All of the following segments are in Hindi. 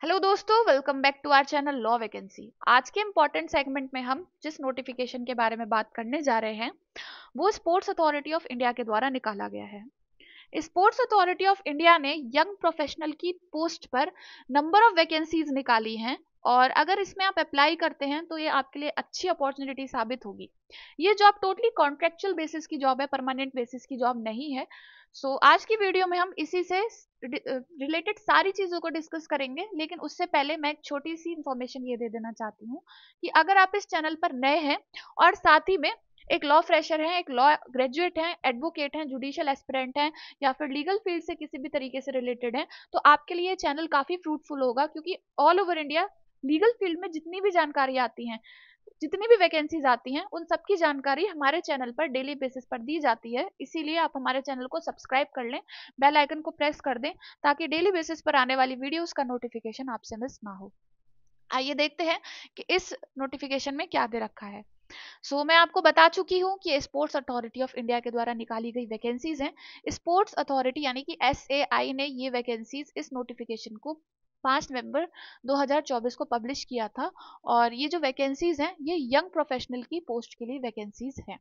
हेलो दोस्तों, welcome back to our channel law vacancy. आज के इम्पोर्टेंट सेगमेंट में हम जिस नोटिफिकेशन के बारे में बात करने जा रहे हैं वो स्पोर्ट्स अथॉरिटी ऑफ इंडिया के द्वारा निकाला गया है। स्पोर्ट्स अथॉरिटी ऑफ इंडिया ने यंग प्रोफेशनल की पोस्ट पर नंबर ऑफ वैकेंसीज निकाली हैं और अगर इसमें आप अप्लाई करते हैं तो ये आपके लिए अच्छी अपॉर्चुनिटी साबित होगी। ये जॉब टोटली कॉन्ट्रेक्चुअल बेसिस की जॉब है, परमानेंट बेसिस की जॉब नहीं है। आज की वीडियो में हम इसी से रिलेटेड सारी चीज़ों को डिस्कस करेंगे, लेकिन उससे पहले मैं एक छोटी सी इंफॉर्मेशन ये दे देना चाहती हूँ कि अगर आप इस चैनल पर नए हैं और साथ ही में एक लॉ फ्रेशर हैं, एक लॉ ग्रेजुएट हैं, एडवोकेट हैं, जुडिशियल एस्पिरेंट हैं या फिर लीगल फील्ड से किसी भी तरीके से रिलेटेड हैं, तो आपके लिए ये चैनल काफ़ी फ्रूटफुल होगा, क्योंकि all over India legal field में जितनी भी जानकारी आती हैं, जितनी भी वैकेंसीज आती हैं, उन सबकी जानकारी हमारे चैनल पर डेली बेसिस पर दी जाती है। इसीलिए आप हमारे चैनल को सब्सक्राइब कर लें, बेल आइकन को प्रेस कर दें ताकि डेली बेसिस पर आने वाली वीडियोस का नोटिफिकेशन आपसे मिस ना हो। आइए देखते हैं कि इस नोटिफिकेशन में क्या दे रखा है। मैं आपको बता चुकी हूँ कि स्पोर्ट्स अथॉरिटी ऑफ इंडिया के द्वारा निकाली गई वैकेंसीज हैं। स्पोर्ट्स अथॉरिटी यानी कि SAI ने ये वैकेंसीज इस नोटिफिकेशन को 5 नवंबर 2024 को पब्लिश किया था और ये जो वैकेंसीज हैं ये यंग प्रोफेशनल की पोस्ट के लिए वैकेंसीज हैं,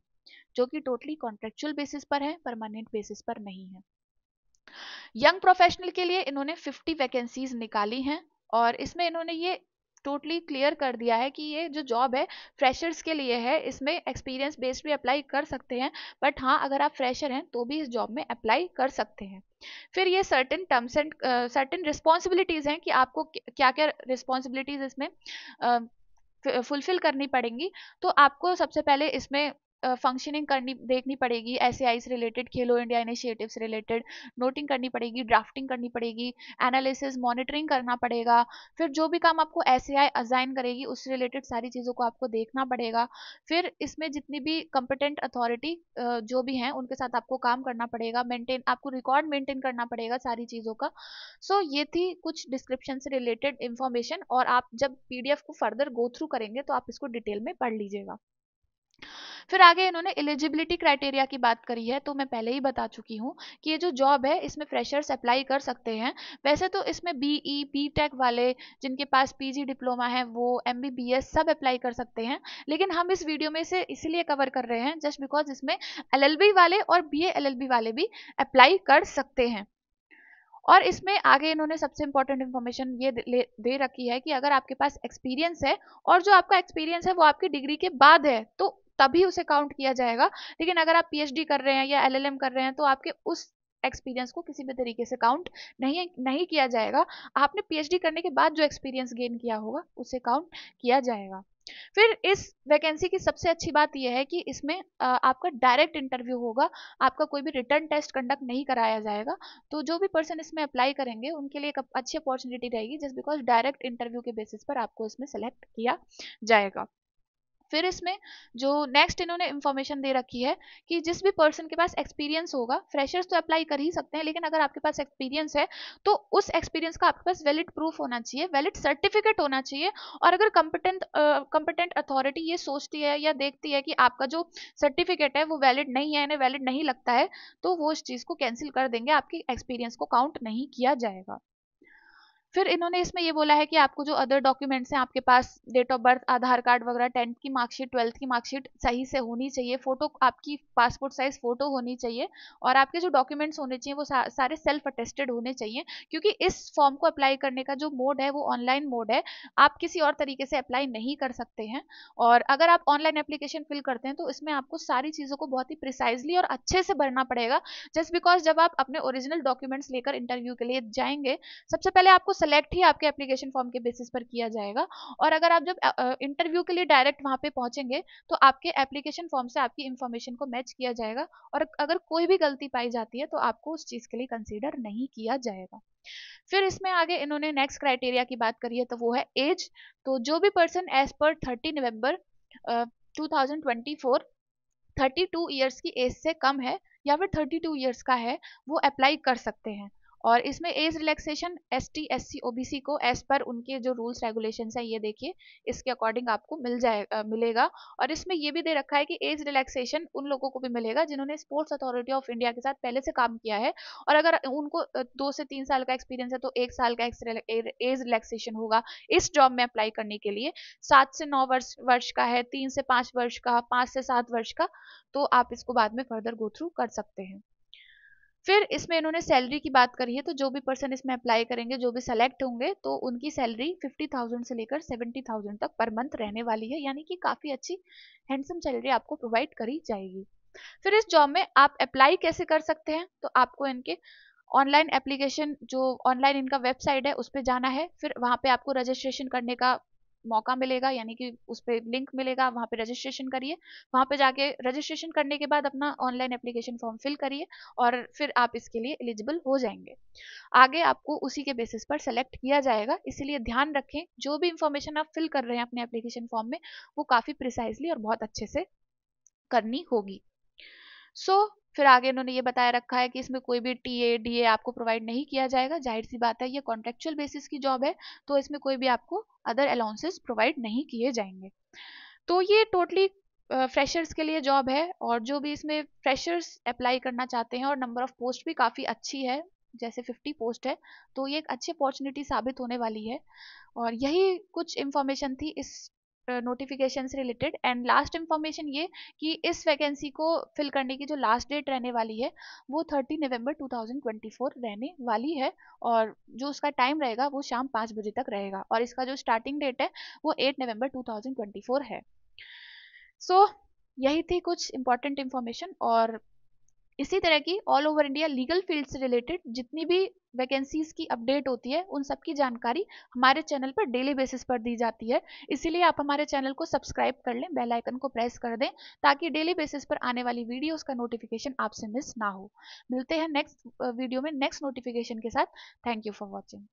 जो कि टोटली कॉन्ट्रेक्चुअल बेसिस पर है, परमानेंट बेसिस पर नहीं है। यंग प्रोफेशनल के लिए इन्होंने 50 वैकेंसीज निकाली हैं और इसमें इन्होंने ये टोटली क्लियर कर दिया है कि ये जो जॉब है फ्रेशर्स के लिए है। इसमें एक्सपीरियंस बेस्ड भी अप्लाई कर सकते हैं, बट हाँ, अगर आप फ्रेशर हैं तो भी इस जॉब में अप्लाई कर सकते हैं। फिर ये certain terms and certain responsibilities हैं कि आपको क्या क्या रिस्पॉन्सिबिलिटीज़ इसमें फुलफिल करनी पड़ेंगी। तो आपको सबसे पहले इसमें फंक्शनिंग करनी देखनी पड़ेगी, SAI से रिलेटेड, खेलो इंडिया इनिशिएटिव से रिलेटेड नोटिंग करनी पड़ेगी, ड्राफ्टिंग करनी पड़ेगी, एनालिसिस मॉनिटरिंग करना पड़ेगा। फिर जो भी काम आपको SAI असाइन करेगी उससे रिलेटेड सारी चीज़ों को आपको देखना पड़ेगा। फिर इसमें जितनी भी कंपिटेंट अथॉरिटी जो भी हैं उनके साथ आपको काम करना पड़ेगा, मेंटेन आपको रिकॉर्ड मेंटेन करना पड़ेगा सारी चीज़ों का। ये थी कुछ डिस्क्रिप्शन से रिलेटेड इंफॉर्मेशन और आप जब PDF को फर्दर गो थ्रू करेंगे तो आप इसको डिटेल में पढ़ लीजिएगा। फिर आगे इन्होंने एलिजिबिलिटी क्राइटेरिया की बात करी है, तो मैं पहले ही बता चुकी हूँ कि ये जो जॉब है इसमें फ्रेशर्स अप्लाई कर सकते हैं। वैसे तो इसमें BE BTech वाले, जिनके पास PG डिप्लोमा है, वो MBBS सब अप्लाई कर सकते हैं, लेकिन हम इस वीडियो में इसे इसलिए कवर कर रहे हैं जस्ट बिकॉज इसमें LLB वाले और BA LLB वाले भी अप्लाई कर सकते हैं। और इसमें आगे इन्होंने सबसे इंपॉर्टेंट इन्फॉर्मेशन ये दे रखी है कि अगर आपके पास एक्सपीरियंस है और जो आपका एक्सपीरियंस है वो आपकी डिग्री के बाद है तो तभी उसे काउंट किया जाएगा, लेकिन अगर आप PhD कर रहे हैं या LLM कर रहे हैं तो आपके उस एक्सपीरियंस को किसी भी तरीके से काउंट नहीं किया जाएगा। आपने PhD करने के बाद जो एक्सपीरियंस गेन किया होगा उसे काउंट किया जाएगा। फिर इस वैकेंसी की सबसे अच्छी बात यह है कि इसमें आपका डायरेक्ट इंटरव्यू होगा, आपका कोई भी रिटर्न टेस्ट कंडक्ट नहीं कराया जाएगा। तो जो भी पर्सन इसमें अप्लाई करेंगे उनके लिए एक अच्छी अपॉर्चुनिटी रहेगी, जस्ट बिकॉज डायरेक्ट इंटरव्यू के बेसिस पर आपको इसमें सेलेक्ट किया जाएगा। फिर इसमें जो नेक्स्ट इन्होंने इंफॉर्मेशन दे रखी है कि जिस भी पर्सन के पास एक्सपीरियंस होगा, फ्रेशर्स तो अप्लाई कर ही सकते हैं, लेकिन अगर आपके पास एक्सपीरियंस है तो उस एक्सपीरियंस का आपके पास वैलिड प्रूफ होना चाहिए, वैलिड सर्टिफिकेट होना चाहिए। और अगर कंपिटेंट अथॉरिटी ये सोचती है या देखती है कि आपका जो सर्टिफिकेट है वो वैलिड नहीं है, इन्हें वैलिड नहीं लगता है, तो वो इस चीज़ को कैंसिल कर देंगे, आपकी एक्सपीरियंस को काउंट नहीं किया जाएगा। फिर इन्होंने इसमें ये बोला है कि आपको जो अदर डॉक्यूमेंट्स हैं, आपके पास date of birth, Aadhaar card वगैरह, 10th की मार्कशीट, 12th की मार्कशीट सही से होनी चाहिए, फोटो आपकी पासपोर्ट साइज फोटो होनी चाहिए और आपके जो डॉक्यूमेंट्स होने चाहिए वो सारे सेल्फ अटेस्टेड होने चाहिए, क्योंकि इस फॉर्म को अप्लाई करने का जो मोड है वो ऑनलाइन मोड है, आप किसी और तरीके से अप्लाई नहीं कर सकते हैं। और अगर आप ऑनलाइन एप्लीकेशन फिल करते हैं तो इसमें आपको सारी चीज़ों को बहुत ही प्रिसाइजली और अच्छे से भरना पड़ेगा, जस्ट बिकॉज जब आप अपने ओरिजिनल डॉक्यूमेंट्स लेकर इंटरव्यू के लिए जाएंगे, सबसे पहले आपको सेलेक्ट ही आपके एप्लीकेशन फॉर्म के बेसिस पर किया जाएगा। और अगर आप जब इंटरव्यू के लिए डायरेक्ट वहां पे पहुंचेंगे तो आपके एप्लीकेशन फॉर्म से आपकी इंफॉर्मेशन को मैच किया जाएगा और अगर कोई भी गलती पाई जाती है तो आपको उस चीज के लिए कंसीडर नहीं किया जाएगा। फिर इसमें आगे इन्होंने नेक्स्ट क्राइटेरिया की बात करी है, तो वो है एज। तो जो भी पर्सन एज पर 30 नवंबर 2024 32 ईयर्स की एज से कम है या फिर 32 ईयर्स का है वो अप्लाई कर सकते हैं। और इसमें age relaxation ST SC OBC को एज पर उनके जो रूल्स रेगुलेशंस है ये देखिए इसके अकॉर्डिंग आपको मिलेगा। और इसमें ये भी दे रखा है कि एज रिलैक्सेशन उन लोगों को भी मिलेगा जिन्होंने स्पोर्ट्स अथॉरिटी ऑफ इंडिया के साथ पहले से काम किया है, और अगर उनको 2 से 3 साल का एक्सपीरियंस है तो 1 साल का एज रिलैक्सेशन होगा इस जॉब में अप्लाई करने के लिए। 7 से 9 वर्ष का है, 3 से 5 वर्ष का, 5 से 7 वर्ष का, तो आप इसको बाद में फर्दर गो थ्रू कर सकते हैं। फिर इसमें इन्होंने सैलरी की बात करी है, तो जो भी पर्सन इसमें अप्लाई करेंगे, जो भी सेलेक्ट होंगे, तो उनकी सैलरी 50,000 से लेकर 70,000 तक पर मंथ रहने वाली है, यानी कि काफ़ी अच्छी हैंडसम सैलरी आपको प्रोवाइड करी जाएगी। फिर इस जॉब में आप अप्लाई कैसे कर सकते हैं, तो आपको इनके ऑनलाइन एप्लीकेशन, जो ऑनलाइन इनका वेबसाइट है उस पर जाना है। फिर वहाँ पे आपको रजिस्ट्रेशन करने का मौका मिलेगा, यानी कि उस पर लिंक मिलेगा, वहाँ पे रजिस्ट्रेशन करिए। वहाँ पे जाके रजिस्ट्रेशन करने के बाद अपना ऑनलाइन एप्लीकेशन फॉर्म फिल करिए और फिर आप इसके लिए एलिजिबल हो जाएंगे। आगे आपको उसी के बेसिस पर सेलेक्ट किया जाएगा, इसीलिए ध्यान रखें जो भी इंफॉर्मेशन आप फिल कर रहे हैं अपने एप्लीकेशन फॉर्म में वो काफ़ी प्रिसाइजली और बहुत अच्छे से करनी होगी। फिर आगे इन्होंने ये बताया रखा है कि इसमें कोई भी TA DA आपको प्रोवाइड नहीं किया जाएगा। जाहिर सी बात है ये कॉन्ट्रेक्चुअल बेसिस की जॉब है, तो इसमें कोई भी आपको अदर अलाउंसेस प्रोवाइड नहीं किए जाएंगे। तो ये टोटली फ्रेशर्स के लिए जॉब है, और जो भी इसमें फ्रेशर्स अप्लाई करना चाहते हैं, और नंबर ऑफ पोस्ट भी काफ़ी अच्छी है, जैसे 50 पोस्ट है, तो ये एक अच्छी अपॉर्चुनिटी साबित होने वाली है। और यही कुछ इंफॉर्मेशन थी इस नोटिफिकेशन से रिलेटेड। एंड लास्ट इंफॉर्मेशन ये कि इस वैकेंसी को फिल करने की जो लास्ट डेट रहने वाली है वो 30 नवंबर 2024 रहने वाली है, और जो उसका टाइम रहेगा वो शाम 5 बजे तक रहेगा, और इसका जो स्टार्टिंग डेट है वो 8 नवंबर 2024 है। यही थी कुछ इंपॉर्टेंट इंफॉर्मेशन, और इसी तरह की all over India legal field से रिलेटेड जितनी भी वैकेंसीज की अपडेट होती है उन सब की जानकारी हमारे चैनल पर डेली बेसिस पर दी जाती है। इसीलिए आप हमारे चैनल को सब्सक्राइब कर लें, बेल आइकन को प्रेस कर दें, ताकि डेली बेसिस पर आने वाली वीडियोस का नोटिफिकेशन आपसे मिस ना हो। मिलते हैं नेक्स्ट वीडियो में नेक्स्ट नोटिफिकेशन के साथ। Thank you for watching.